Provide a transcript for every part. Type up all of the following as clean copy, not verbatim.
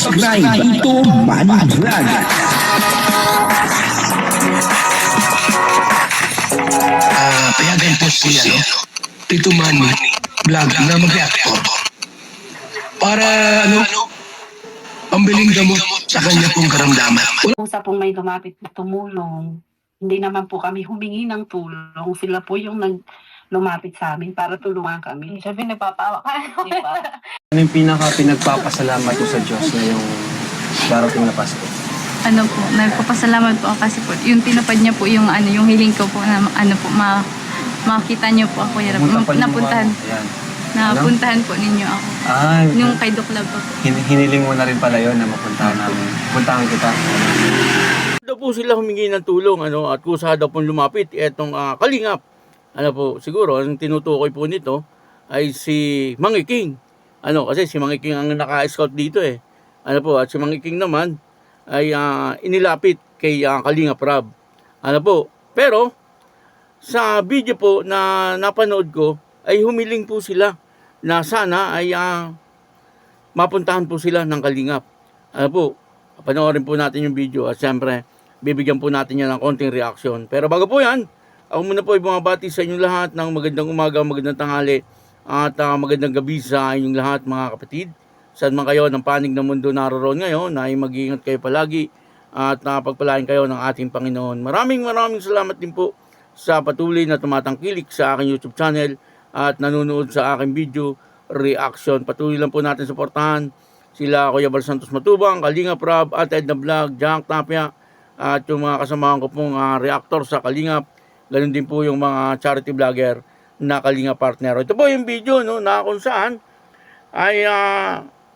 subscribe dito Manny Vlog. Payagan po si Tito Manny Vlog na mag-reactor para pambiling gamot sa kanya pong karamdaman. Kung sa pong may lumapit na tumulong, hindi naman po kami humingi ng tulong. Sila po yung lumapit sa amin para tulungan kami. Sabi, nagpapawa ka. Diba? Ano yung pinagpapasalamat ko sa Diyos ngayong darating na Pasko? Ano po, nagpapasalamat po ako kasi po, yung tinupad niya po yung yung hiling ko po na makita niyo po ako. Napuntahan. Ayan. Napuntahan po ninyo ako. Yung kay Duklab po. Hiniling mo na rin pala yun na mapuntahan namin. Puntahan kita. Daw po sila humingi ng tulong at kusa daw po lumapit etong Kalingap. Siguro ang tinutukoy po nito ay si Mangi King. Kasi si Mangi King ang naka-scout dito at si Mangi King naman ay inilapit kay Kalingap Rab. Pero sa video po na napanood ko ay humiling po sila na sana ay mapuntahan po sila ng Kalingap. Panoorin po natin yung video at siyempre bibigyan po natin yan ng konting reaksyon. Pero bago po yan, ako muna po ay bumabati sa inyong lahat ng magandang umaga, magandang tanghali at magandang gabi sa inyong lahat mga kapatid. Saan man kayo ng panig ng mundo naroon ngayon, ay mag-iingat kayo palagi at pagpalain kayo ng ating Panginoon. Maraming salamat din po sa patuloy na tumatangkilik sa aking YouTube channel at nanonood sa aking video reaction. Patuloy lang po natin suportahan sila Kuya Bal Santos Matubang, Kalingap Rab, at Edna Vlog, Jack Tapia at yung mga kasamahan ko pong reactor sa Kalingap. Ganun din po yung mga charity vlogger na Kalingap partner. Ito po yung video na kung saan ay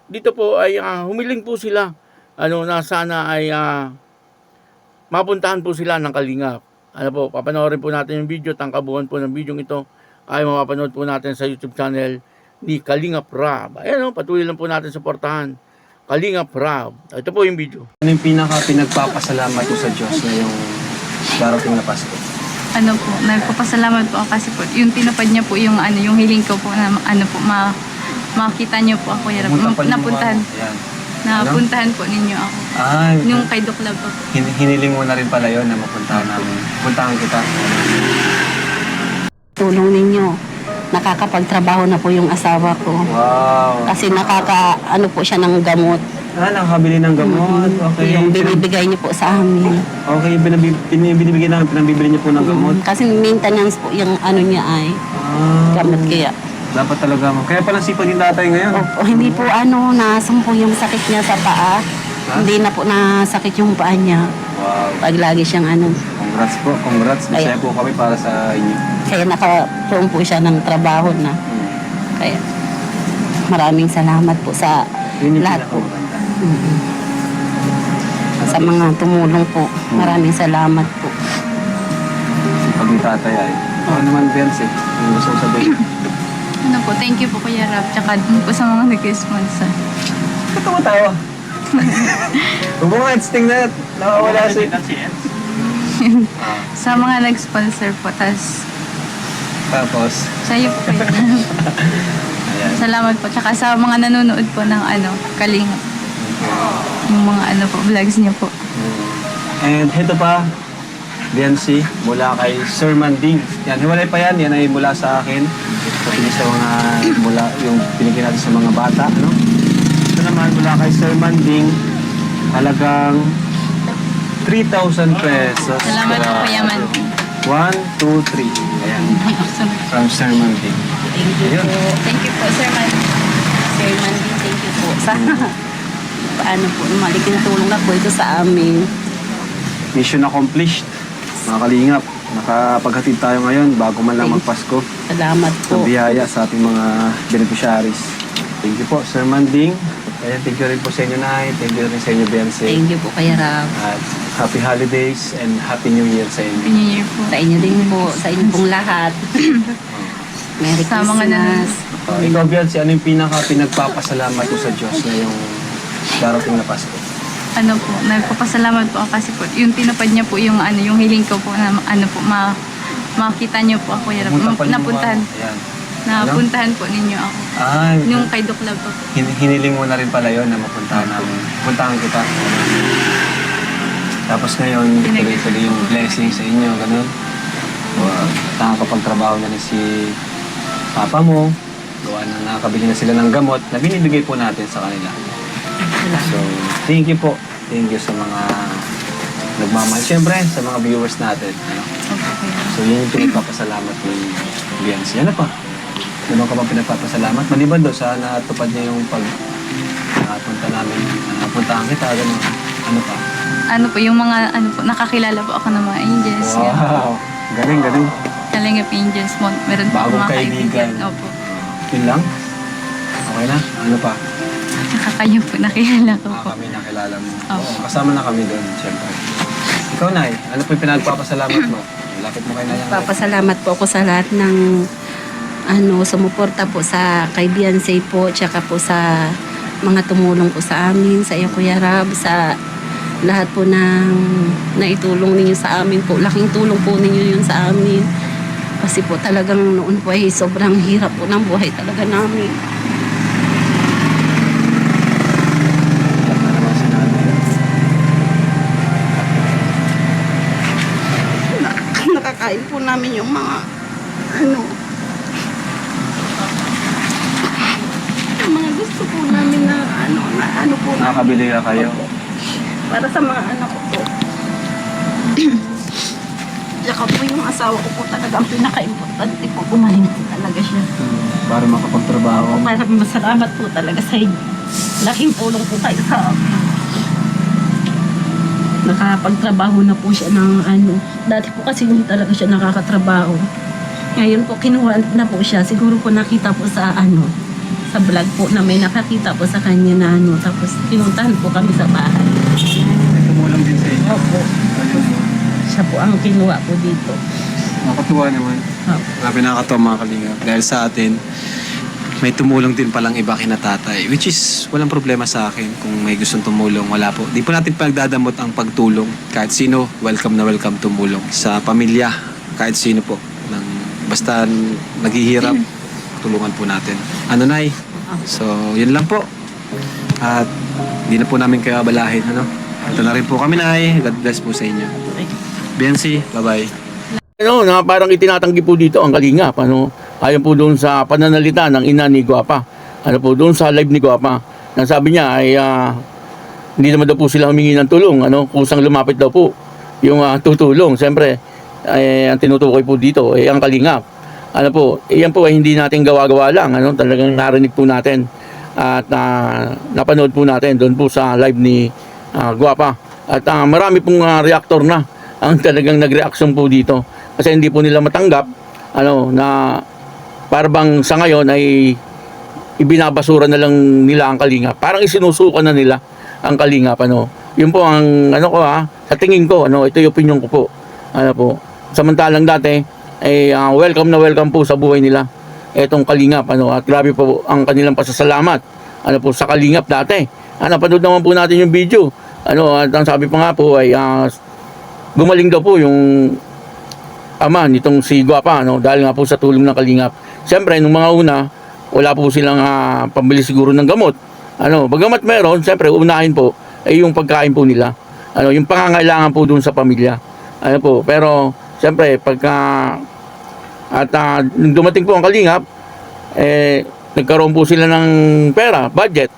dito po ay humiling po sila na sana ay mapuntahan po sila ng Kalingap. Papanoorin po natin yung video, tangkabuhan po ng video ito ay mapapanood po natin sa YouTube channel ni Kalingap Rab. Ayan patuloy lang po natin suportahan Kalingap Rab. Ito po yung video. Ano yung pinagpapasalamat ko sa Diyos ngayong darating na Pasko? Ano po, nagpapasalamat po ako kasi po, yung tinupad niya po yung yung hiling ko po na makita niyo po ako. Napuntahan. Ayan. Napuntahan po ninyo ako. Yung kay Duklab po. Hiniling mo na rin pala yun na mapuntahan namin. Puntahan kita. Tulong ninyo. Nakakapagtrabaho na po yung asawa ko. Wow. Kasi po siya ng gamot. Nakakabili ng gamot. Okay. Yung binibigay niyo po sa amin. Okay, binibigyan namin, pinabibili niyo po ng gamot. Kasi maintenance po yung niya ay gamot kaya. Dapat talaga mo. Kaya pala sipag yung tatay ngayon. Opo, hindi po nasumpo yung sakit niya sa paa. Hindi na po nasakit yung paa niya. Wow. Pag lagi siyang Congrats po, congrats. Masaya po kami para sa inyo. Kaya nakaroon po siya ng trabaho na. Kaya maraming salamat po sa Yun yung lahat po. pinakamaganda. Sa mga tumulong po. Maraming salamat po. Sipag yung tatay ay. Ano naman, Benz Ano gusto mo sabihin? Ano po, thank you po Kuya Rab, tsaka dun po sa mga nag-sponsor. Katawa-tawa. Huwag mo nga instinct na nakawala sa Sa mga nag-sponsor po, Tapos, sa iyo po Kuya Rab. ayan. Salamat po, tsaka sa mga nanonood po ng Kalingap. Yung mga vlogs niyo po. And ito pa, BNC, mula kay Sir Manding. Yan, hiwalay pa yan. Yan ay mula sa akin. Pati sa mga, yung pinigyan natin sa mga bata, Ito naman, mula kay Sir Manding, halagang 3,000 pesos. Salamat po Kuya Man. 1, 2, 3. Ayan, from Sir Manding. Thank you Ayun. po. Thank you po, Sir Man. Sir Mandy, thank you po. Sa malaking tulong na po ito sa amin. Mission accomplished. Mga kalingap, nakapaghatid tayo ngayon bago man lang magpasko. Salamat po. Ang biyaya sa ating mga beneficiaries. Thank you po, Sir Manding. Ayan, thank you rin po sa inyo, Nay. Thank you rin sa inyo, Beyonce. Thank you po Kuya Rab. At happy holidays and happy new year sa Happy inyo. New Year po. Sa inyo din po. Sa inyo pong lahat. Merry Sa mga Christmas. Ikaw, Beyonce, ano yung pinagpapasalamat ko sa Diyos ngayong darating na Pasko? Ano po, nagpapasalamat po ako kasi po, yung tinupad niya po yung yung hiling ko po na makita niyo po ako. Napuntahan. Napuntahan. Ayan. Napuntahan po ninyo ako. Yung kay Doc Love pa po. Hiniling mo na rin pala yun na mapuntahan namin. Puntahan kita. Tapos ngayon, tuloy-tuloy yung blessing sa inyo, ganun. Nakakapagtrabaho na rin si papa mo. Gawa na nakakabili na sila ng gamot na binibigay po natin sa kanila. So, thank you po. Thank you sa mga nagmamahal. Siyempre, sa mga viewers natin. Ano? Okay. So, yun yung pinagpapasalamat ni Biancy. Ano pa? Ano ka pa pinagpapasalamat? Maliban doon sa natupad niya yung punta namin. Puntahan kita, gano'n. Ano pa? Ano po, yung mga, nakakilala po ako ng mga angels. Wow! Galing, galing. Kalingap angels mo. Meron po Bagong mga kaibigan. Opo. Yun lang? Okay na? Ano pa? Saka kayo po, nakilala ko po. Kami nakilala mo. Opo. Oo, kasama na kami doon, siyempre. Ikaw, Nay, ano po yung pinagpapasalamat mo? Lapit mo kay Nay. Papasalamat po ako sa lahat ng sumuporta po sa kay Biancy po, tsaka po sa mga tumulong po sa amin, sa iyo Kuya Rab, sa lahat po ng naitulong ninyo sa amin po. Laking tulong po ninyo yun sa amin. Kasi po talagang noon po ay sobrang hirap po ng buhay talaga namin. Nakakain po namin yung mga yung mga gusto po namin na po Nakakabili na kayo. para sa mga anak ko po. Tsaka po yung asawa ko po talaga ang pinaka-importante po. Gumaling po talaga siya. Para makapagtrabaho. Para masalamat po talaga sa inyo. Laking tulong po tayo sa amin. Nakapagtrabaho na po siya ng Dati po kasi hindi talaga siya nakakatrabaho. Ngayon po kinuha na po siya. Siguro po nakita po sa sa vlog po na may nakakita po sa kanya na tapos pinuntahan po kami sa bahay. May tumulong din sa inyo. Opo. Siya po ang kinuha po dito. Nakakatuwa naman. Opo. Grabe nakakatawa mga kalingap. Dahil sa atin, may tumulong din palang iba kina tatay. Which is, walang problema sa akin kung may gustong tumulong. Wala po. Di po natin pinagdadamot ang pagtulong. Kahit sino, welcome na welcome tumulong. Sa pamilya, kahit sino po. Basta naghihirap, tulungan po natin. Ano, Nay? So, yun lang po. At hindi na po namin kayo abalahin. Ito na rin po kami, Nay. God bless po sa inyo. Biancy, bye-bye. Na parang itinatanggi po dito ang Kalingap, ayon po doon sa pananalita ng ina ni Guapa. Po doon sa live ni Guapa. Na sabi niya ay hindi naman daw po sila humingi ng tulong, kusang lumapit daw po yung tutulong. Siyempre, ang tinutukoy po dito ay ang Kalingap. Iyan po ay hindi natin gawa-gawa lang, talagang narinig po natin at napanood po natin doon po sa live ni Guapa. At marami pong reactor na ang talagang nag-reaction po dito. Kasi hindi po nila matanggap na parang sa ngayon ay ibinabasura na lang nila ang Kalingap. Parang isinusuka na nila ang Kalingap. Yun po ang sa tingin ko, ito yung opinion ko po. Samantalang dati ay welcome na welcome po sa buhay nila etong Kalingap. At grabe po ang kanilang pasasalamat po sa Kalingap dati. Napanood naman po natin yung video. At ang sabi pa nga po ay gumaling daw po yung ama nitong si Guapa dahil nga po sa tulong ng Kalingap. Siyempre nung mga una wala po silang pambili siguro ng gamot. Bagamat meron, siyempre unahin po ay yung pagkain po nila. Yung pangangailangan po dun sa pamilya. Pero siyempre pagka nung dumating po ang Kalingap, nagkaroon po sila ng pera, budget,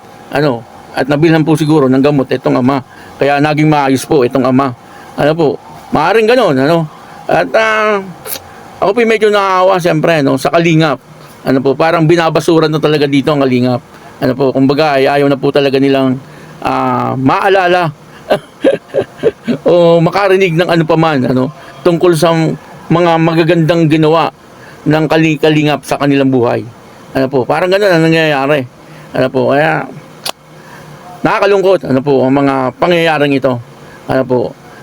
at nabilhan po siguro ng gamot itong ama. Kaya naging maayos po itong ama. Maaaring gano'n, At ako po medyo naawa siyempre, sa Kalingap. Parang binabasura na talaga dito ang Kalingap. Kumbaga ay ayaw na po talaga nilang maalala o makarinig ng paman, tungkol sa mga magagandang ginawa ng Kalingap sa kanilang buhay. Parang gano'n ang nangyayari. Kaya nakakalungkot, ang mga pangyayaring ito.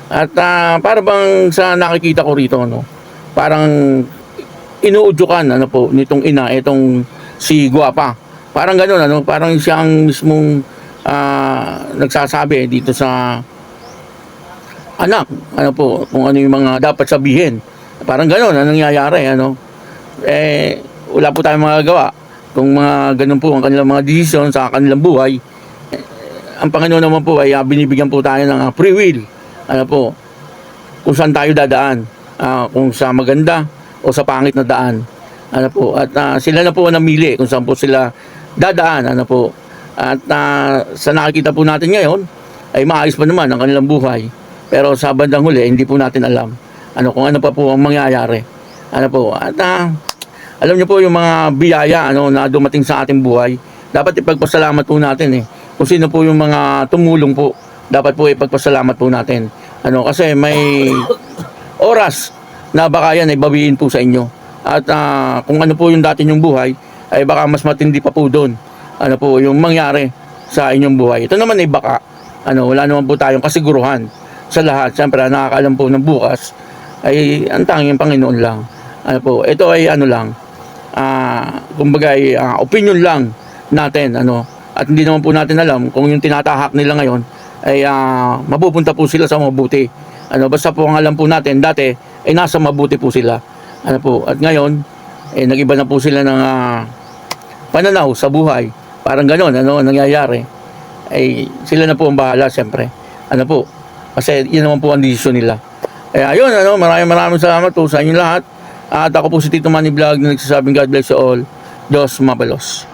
At para bang sa nakikita ko rito, parang inuudyukan, nitong ina, itong si Guapa. Parang gano'n, parang siya ang mismong nagsasabi dito sa anak, kung ano yung mga dapat sabihin. Parang gano'n ang nangyayari, wala po tayong magagawa. Kung mga ganun po ang kanilang mga desisyon sa kanilang buhay, ang Panginoon naman po ay binibigyan po tayo ng free will. Ano po, kung saan tayo dadaan, kung sa maganda o sa pangit na daan. Ano po, at sila na po ang namili kung saan po sila dadaan. Ano po, at sa nakikita po natin ngayon, ay maayos pa naman ang kanilang buhay. Pero sa bandang huli, hindi po natin alam kung ano pa po ang mangyayari. Ano po, at alam niyo po yung mga biyaya na dumating sa ating buhay, dapat ipagpasalamat po natin Kung sino po yung mga tumulong po, dapat po ipagpasalamat po natin. Kasi may oras na baka yan ay bawiin po sa inyo. At kung ano po yung dati nyong buhay, ay baka mas matindi pa po doon. Ano po yung mangyari sa inyong buhay. Ito naman ay baka, wala naman po tayong kasiguruhan sa lahat. Siyempre, nakakaalam po ng bukas, ay ang tanging Panginoon lang. Ito ay lang, kumbaga ay opinion lang natin, at hindi naman po natin alam kung yung tinatahak nila ngayon ay mapupunta po sila sa mabuti. Basta po ang alam po natin, dati ay nasa mabuti po sila. At ngayon, nag-iba na po sila ng pananaw sa buhay. Parang gano'n, nangyayari. Ay sila na po ang bahala, siyempre. Kasi yun naman po ang desisyon nila. Ayun, maraming salamat po sa inyo lahat. At ako po si Tito Manny Vlog na nagsasabing God bless you all. Diyos mabalos.